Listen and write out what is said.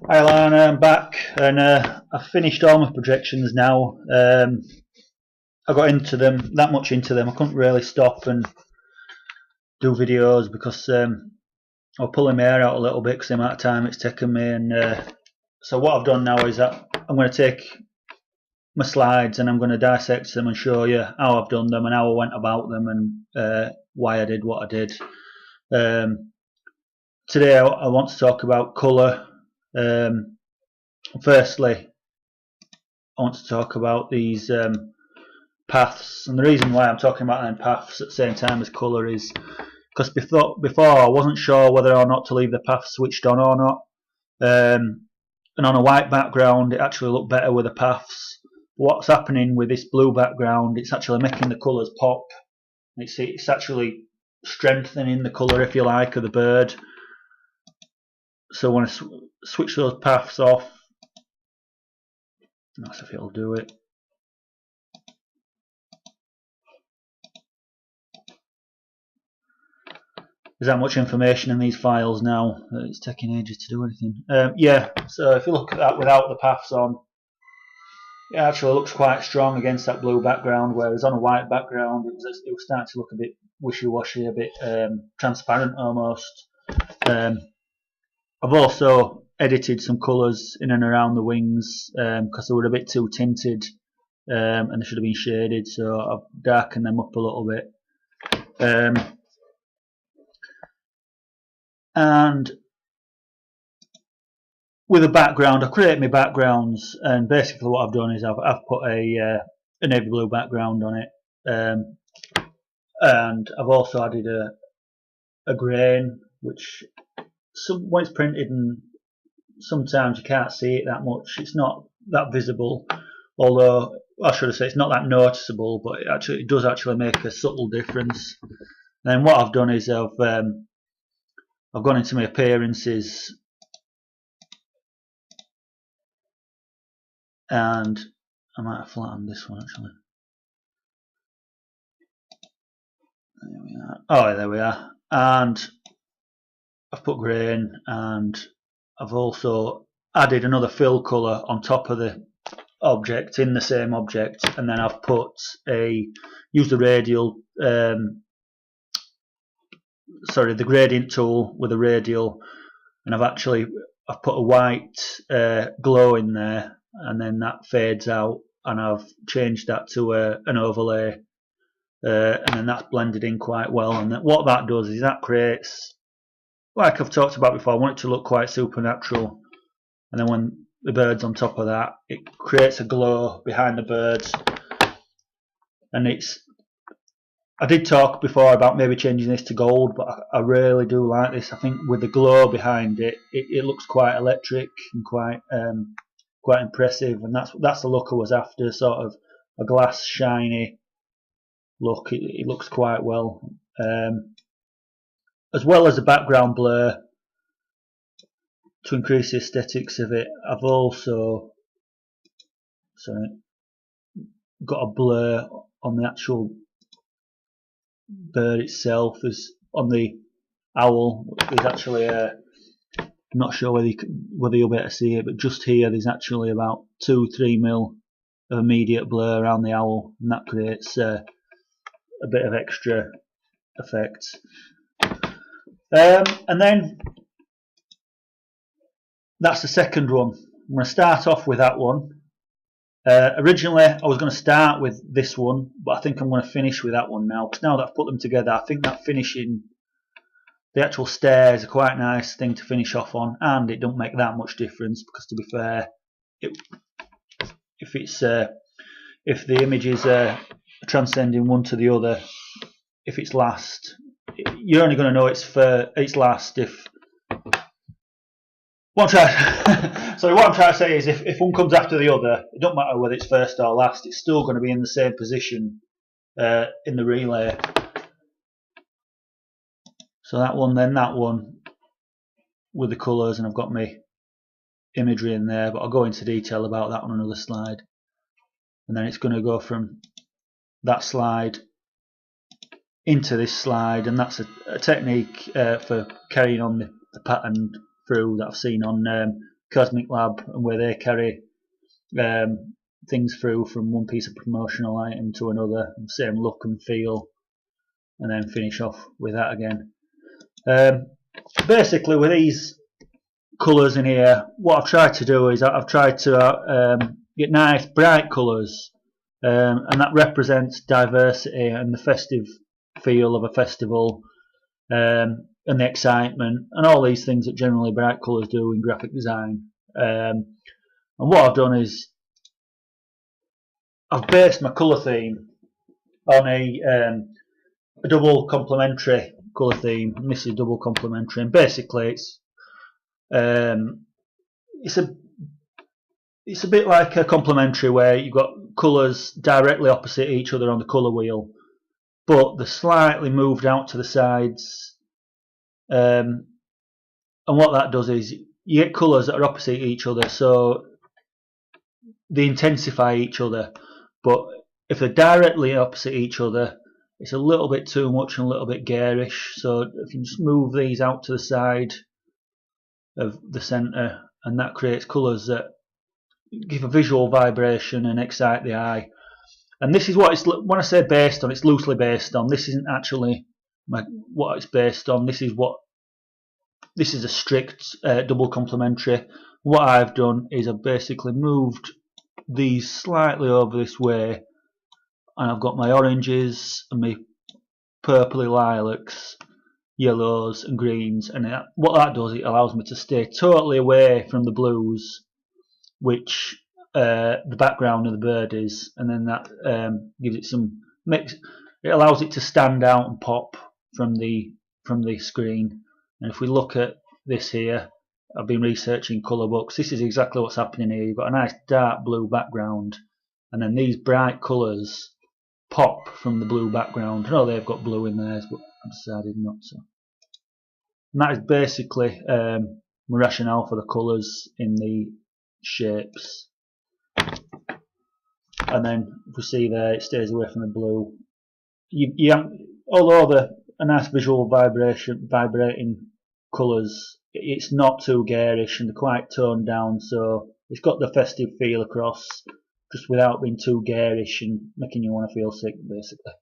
Hi Lana, I'm back and I've finished all my projections now. I got into them, that much into them, I couldn't really stop and do videos because I was pulling my hair out a little bit because the amount of time it's taken me. And so what I've done now is that I'm going to take my slides and I'm going to dissect them and show you how I've done them and how I went about them and why I did what I did. Today I want to talk about colour. Firstly, I want to talk about these paths, and the reason why I'm talking about them paths at the same time as colour is because before I wasn't sure whether or not to leave the path switched on or not, and on a white background it actually looked better with the paths. What's happening with this blue background, it's actually making the colours pop. It's actually strengthening the colour, if you like, of the bird. So when I switch those paths off, that's if it'll do it. There's that much information in these files now that it's taking ages to do anything. Yeah, so if you look at that without the paths on, it actually looks quite strong against that blue background, whereas on a white background it was starting to look a bit wishy-washy, a bit transparent almost. I've also edited some colours in and around the wings because they were a bit too tinted and they should have been shaded, so I've darkened them up a little bit. And with a background, I've created my backgrounds, and basically what I've done is I've put a navy blue background on it, and I've also added a grain, which when it's printed, and sometimes you can't see it that much. It's not that visible, although I should have said it's not that noticeable, but it does actually make a subtle difference. And then what I've done is I've gone into my appearances, and I might have flattened this one actually. There we are. Oh, there we are. And I've put grain, and I've also added another fill colour on top of the object in the same object, and then I've used the radial, the gradient tool with a radial, and I've put a white glow in there, and then that fades out, and I've changed that to an overlay, and then that's blended in quite well. And what that does is that creates, like I've talked about before, I want it to look quite supernatural, and then when the bird's on top of that, it creates a glow behind the birds. And I did talk before about maybe changing this to gold, but I really do like this. I think with the glow behind it, it looks quite electric and quite impressive, and that's the look I was after, sort of a glass shiny look. It looks quite well, as well as the background blur to increase the aesthetics of it. I've also got a blur on the actual bird itself. Is on the owl. There's actually I'm not sure whether you'll be able to see it, but just here there's actually about 2-3 mil of immediate blur around the owl, and that creates a bit of extra effect. And then that's the second one. I'm going to start off with that one. Originally I was going to start with this one, but I think I'm going to finish with that one now, because now that I've put them together, I think that finishing, the actual stairs, are quite a nice thing to finish off on, and it don't make that much difference, because to be fair, if the image is transcending one to the other, if it's last, you're only going to know it's last if what I'm trying to say is if one comes after the other, it don't matter whether it's first or last, it's still going to be in the same position in the relay. So that one, then that one with the colours, and I've got my imagery in there, but I'll go into detail about that on another slide. And then it's going to go from that slide into this slide, and that's a technique for carrying on the pattern through that I've seen on Cosmic Lab and where they carry things through from one piece of promotional item to another, same look and feel, and then finish off with that again. Basically, with these colours in here, what I've tried to do is I've tried to get nice bright colours, and that represents diversity and the festive feel of a festival, and the excitement and all these things that generally bright colours do in graphic design. And what I've done is I've based my colour theme on a double complementary colour theme, and this is double complementary, and basically it's a bit like a complementary where you've got colours directly opposite each other on the colour wheel, but they're slightly moved out to the sides, and what that does is you get colours that are opposite each other, so they intensify each other, but if they're directly opposite each other, it's a little bit too much and a little bit garish. So if you just move these out to the side of the centre, and that creates colours that give a visual vibration and excite the eye. And this is what it's, when I say based on, it's loosely based on. This isn't actually what it's based on. This is a strict double complementary. What I've done is I've basically moved these slightly over this way, and I've got my oranges and my purpley lilacs, yellows and greens, and what that does, it allows me to stay totally away from the blues, which the background of the bird is, and then that gives it some mix. It allows it to stand out and pop from the screen. And if we look at this here, I've been researching colour books. This is exactly what's happening here. You've got a nice dark blue background, and then these bright colours pop from the blue background. I know they've got blue in theirs, but I've decided not to. And that is basically my rationale for the colours in the shapes. And then if we see there, it stays away from the blue. Although a nice visual vibrating colours, it's not too garish and they're quite toned down, so it's got the festive feel across, just without being too garish and making you want to feel sick, basically.